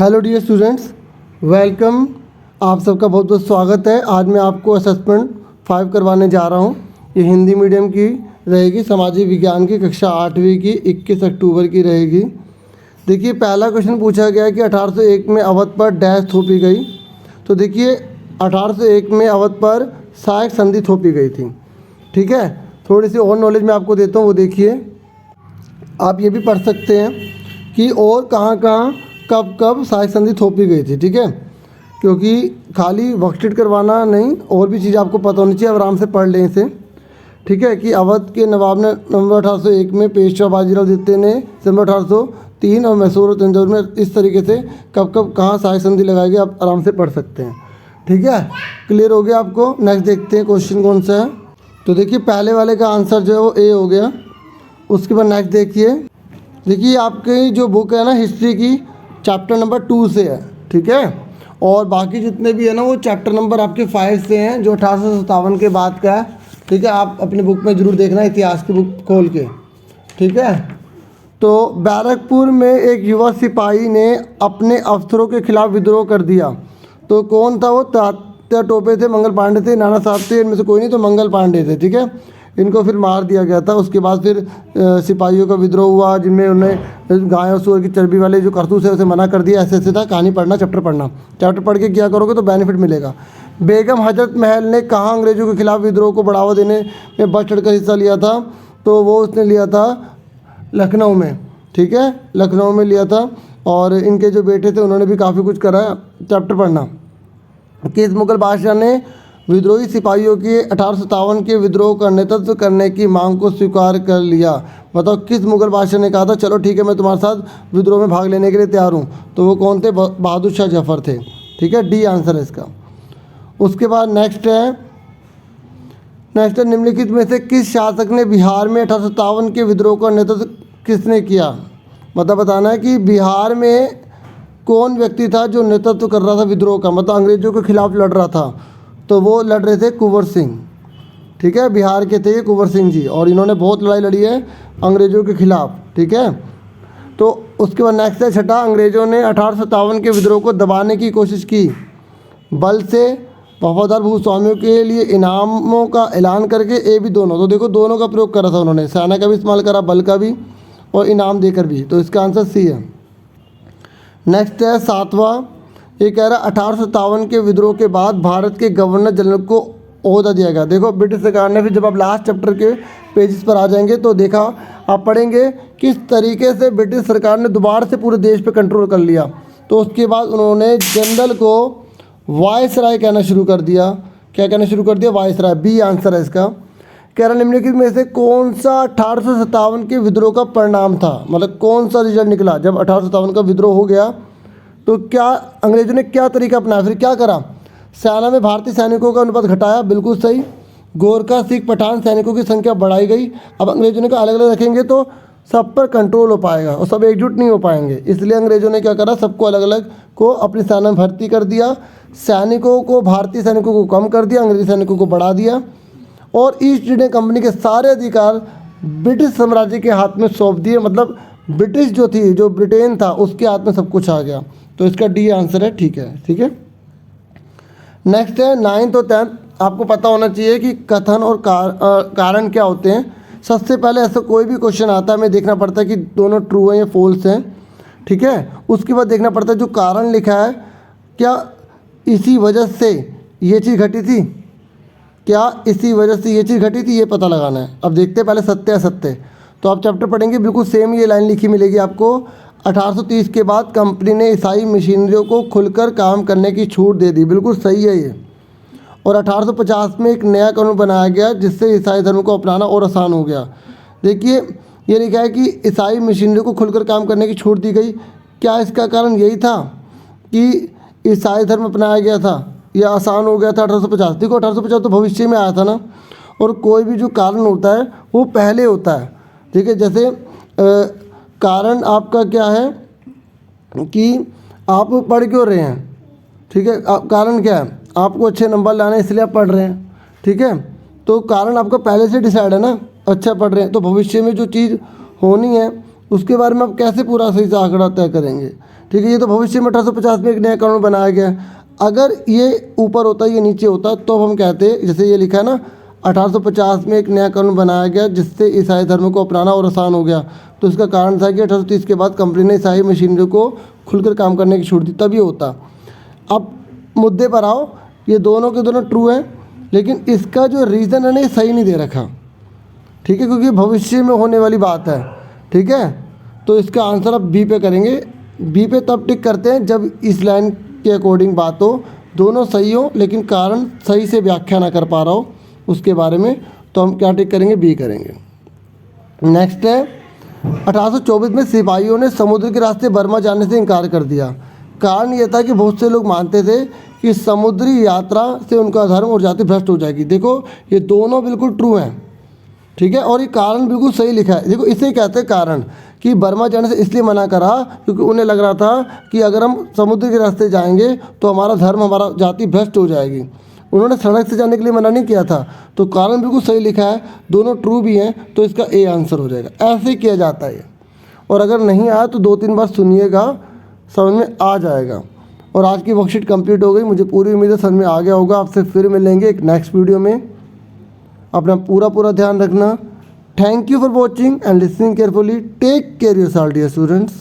Hello dear students, welcome. आप सबका बहुत बहुत स्वागत है। आज मैं आपको असेसमेंट 5 करवाने जा रहा हूँ। ये हिंदी मीडियम की रहेगी, सामाजिक विज्ञान की कक्षा 8वीं की 21 अक्टूबर की रहेगी। देखिए, पहला क्वेश्चन पूछा गया कि 1801 में अवध पर डैश थोपी गई। तो देखिए, 1801 में अवध पर सहायक संधि थोपी गई थी। ठीक है, थोड़ी सी और नॉलेज मैं आपको देता हूँ, वो देखिए। आप ये भी पढ़ सकते हैं कि और कहाँ कहाँ कब कब सहायक संधि थोपी गई थी। ठीक है, क्योंकि खाली वर्कशीट करवाना नहीं, और भी चीज़ आपको पता होनी चाहिए। आराम से पढ़ लें इसे। ठीक है, कि अवध के नवाब ने नवंबर 1801 में, पेशवा बाजीराव द्वितीय ने सितंबर 1803 और मैसूर और तंजौर में, इस तरीके से कब कब कहाँ सहायक संधि लगाई गई, आप आराम से पढ़ सकते हैं। ठीक है, क्लियर हो गया आपको। नेक्स्ट देखते हैं क्वेश्चन कौन सा है। तो देखिए, पहले वाले का आंसर जो है वो ए हो गया। उसके बाद नेक्स्ट देखिए आपकी जो बुक है ना, हिस्ट्री की, चैप्टर नंबर 2 से है। ठीक है, और बाकी जितने भी है ना, वो चैप्टर नंबर आपके 5 से हैं, जो 1857 के बाद का है। ठीक है, आप अपनी बुक में ज़रूर देखना, इतिहास की बुक खोल के। ठीक है, तो बैरकपुर में एक युवा सिपाही ने अपने अफसरों के खिलाफ विद्रोह कर दिया। तो कौन था वो? तात्या टोपे थे, मंगल पांडे थे, नाना साहब थे, इनमें से कोई नहीं, तो मंगल पांडे थे। ठीक है, इनको फिर मार दिया गया था। उसके बाद फिर सिपाहियों का विद्रोह हुआ, जिनमें उन्हें गाय और सूअर की चर्बी वाले जो करतूत है उसे मना कर दिया। ऐसे ऐसे था। कहानी पढ़ना, चैप्टर पढ़ना, चैप्टर पढ़ के क्या करोगे तो बेनिफिट मिलेगा। बेगम हजरत महल ने कहाँ अंग्रेजों के खिलाफ विद्रोह को बढ़ावा देने में बढ़ चढ़कर हिस्सा लिया था? तो वो उसने लिया था लखनऊ में। ठीक है, लखनऊ में लिया था। और इनके जो बेटे थे उन्होंने भी काफ़ी कुछ करा। चैप्टर पढ़ना। किस मुगल बादशाह ने विद्रोही सिपाहियों के 1857 के विद्रोह का नेतृत्व करने की मांग को स्वीकार कर लिया? बताओ, किस मुगल बादशाह ने कहा था चलो ठीक है, मैं तुम्हारे साथ विद्रोह में भाग लेने के लिए तैयार हूँ? तो वो कौन थे? बहादुर शाह जफर थे। ठीक है, डी आंसर है इसका। उसके बाद नेक्स्ट है निम्नलिखित में से किस शासक ने बिहार में 1857 के विद्रोह का नेतृत्व किसने किया? बताना है कि बिहार में कौन व्यक्ति था जो नेतृत्व कर रहा था विद्रोह का, मतलब अंग्रेजों के खिलाफ लड़ रहा था। तो वो लड़ रहे थे कुंवर सिंह। ठीक है, बिहार के थे ये कुंवर सिंह जी, और इन्होंने बहुत लड़ाई लड़ी है अंग्रेजों के खिलाफ। ठीक है, तो उसके बाद नेक्स्ट है छठा, अंग्रेजों ने 1857 के विद्रोह को दबाने की कोशिश की बल से, वफादार भूस्वामियों के लिए इनामों का ऐलान करके, ए भी दोनों। तो देखो, दोनों का प्रयोग करा था उन्होंने, सेना का भी इस्तेमाल करा, बल का भी, और इनाम देकर भी। तो इसका आंसर सी है। नेक्स्ट है सातवां, ये कह रहा है 1857 के विद्रोह के बाद भारत के गवर्नर जनरल को ओहदा दिया गया। देखो, ब्रिटिश सरकार ने, फिर जब आप लास्ट चैप्टर के पेजेस पर आ जाएंगे तो देखा आप पढ़ेंगे किस तरीके से ब्रिटिश सरकार ने दोबारा से पूरे देश पे कंट्रोल कर लिया। तो उसके बाद उन्होंने जनरल को वायसराय कहना शुरू कर दिया। क्या कहना शुरू कर दिया? वायसराय। बी आंसर है इसका। कह रहा निम्नलिखित में से कौन सा 1857 के विद्रोह का परिणाम था, मतलब कौन सा रिजल्ट निकला जब 1857 का विद्रोह हो गया? तो क्या अंग्रेजों ने क्या तरीका अपनाया? फिर क्या करा? सेना में भारतीय सैनिकों का अनुपात घटाया, बिल्कुल सही। गोरखा, सिख, पठान सैनिकों की संख्या बढ़ाई गई। अब अंग्रेजों ने कहा अलग अलग रखेंगे तो सब पर कंट्रोल हो पाएगा और सब एकजुट नहीं हो पाएंगे, इसलिए अंग्रेजों ने क्या करा? सबको अलग अलग को अपनी सेना में भर्ती कर दिया। सैनिकों को, भारतीय सैनिकों को कम कर दिया, अंग्रेजी सैनिकों को बढ़ा दिया, और ईस्ट इंडिया कंपनी के सारे अधिकार ब्रिटिश साम्राज्य के हाथ में सौंप दिए। मतलब ब्रिटिश जो थी, जो ब्रिटेन था, उसके हाथ में सब कुछ आ गया। तो इसका डी आंसर है। ठीक है, ठीक है। नेक्स्ट है 9th और 10th। आपको पता होना चाहिए कि कथन और कारण क्या होते हैं। सबसे पहले ऐसा कोई भी क्वेश्चन आता है, हमें देखना पड़ता है कि दोनों ट्रू हैं या फॉल्स हैं। ठीक है, उसके बाद देखना पड़ता है जो कारण लिखा है, क्या इसी वजह से ये चीज़ घटी थी, क्या इसी वजह से ये चीज़ घटी थी, ये पता लगाना है। अब देखते हैं पहले सत्य असत्य। तो आप चैप्टर पढ़ेंगे, बिल्कुल सेम ये लाइन लिखी मिलेगी आपको। 1830 के बाद कंपनी ने ईसाई मिशनरियों को खुलकर काम करने की छूट दे दी, बिल्कुल सही है ये। और 1850 में एक नया कानून बनाया गया जिससे ईसाई धर्म को अपनाना और आसान हो गया। देखिए, ये लिखा है कि ईसाई मिशनरियों को खुलकर काम करने की छूट दी गई। क्या इसका कारण यही था कि ईसाई धर्म अपनाया गया था या आसान हो गया था 1850? देखो, 1850 तो भविष्य में आया था ना, और कोई भी जो कारण होता है वो पहले होता है। ठीक है, जैसे कारण आपका क्या है कि आप पढ़ क्यों रहे हैं? ठीक है, कारण क्या है? आपको अच्छे नंबर लाने इसलिए आप पढ़ रहे हैं। ठीक है, तो कारण आपका पहले से डिसाइड है ना, अच्छा पढ़ रहे हैं। तो भविष्य में जो चीज़ होनी है उसके बारे में आप कैसे पूरा सही से आंकड़ा तय करेंगे? ठीक है। ये तो भविष्य में 1850 में एक नया कानून बनाया गया। अगर ये ऊपर होता ये नीचे होता तो हम कहते, जैसे ये लिखा है ना 1850 में एक नया कानून बनाया गया जिससे ईसाई धर्म को अपनाना और आसान हो गया। तो इसका कारण था कि 1830 के बाद कंपनी ने ईसाई मशीनरी को खुलकर काम करने की छूट दी, तभी होता। अब मुद्दे पर आओ, ये दोनों के दोनों ट्रू हैं, लेकिन इसका जो रीज़न है ना ये सही नहीं दे रखा, ठीक है, क्योंकि भविष्य में होने वाली बात है, ठीक है। तो इसका आंसर अब बी पे करेंगे। बी पे तब टिक करते हैं जब इस लाइन के अकॉर्डिंग बात हो, दोनों सही हो लेकिन कारण सही से व्याख्या ना कर पा रहा हो उसके बारे में, तो हम क्या टिक करेंगे, बी करेंगे। नेक्स्ट है 1824 में सिपाहियों ने समुद्र के रास्ते बर्मा जाने से इनकार कर दिया। कारण यह था कि बहुत से लोग मानते थे कि समुद्री यात्रा से उनका धर्म और जाति भ्रष्ट हो जाएगी। देखो ये दोनों बिल्कुल ट्रू हैं, ठीक है, और ये कारण बिल्कुल सही लिखा है। देखो इसे कहते हैं कारण, कि बर्मा जाने से इसलिए मना करा क्योंकि उन्हें लग रहा था कि अगर हम समुद्र के रास्ते जाएंगे तो हमारा धर्म, हमारा जाति भ्रष्ट हो जाएगी। उन्होंने सड़क से जाने के लिए मना नहीं किया था। तो कारण बिल्कुल सही लिखा है, दोनों ट्रू भी हैं, तो इसका ए आंसर हो जाएगा। ऐसे ही किया जाता है। और अगर नहीं आया तो 2-3 बार सुनिएगा, समझ में आ जाएगा। और आज की वर्कशीट कंप्लीट हो गई, मुझे पूरी उम्मीद है समझ में आ गया होगा। आपसे फिर मिलेंगे एक नेक्स्ट वीडियो में, अपना पूरा ध्यान रखना। Thank you for watching and listening carefully. Take care yourself dear students.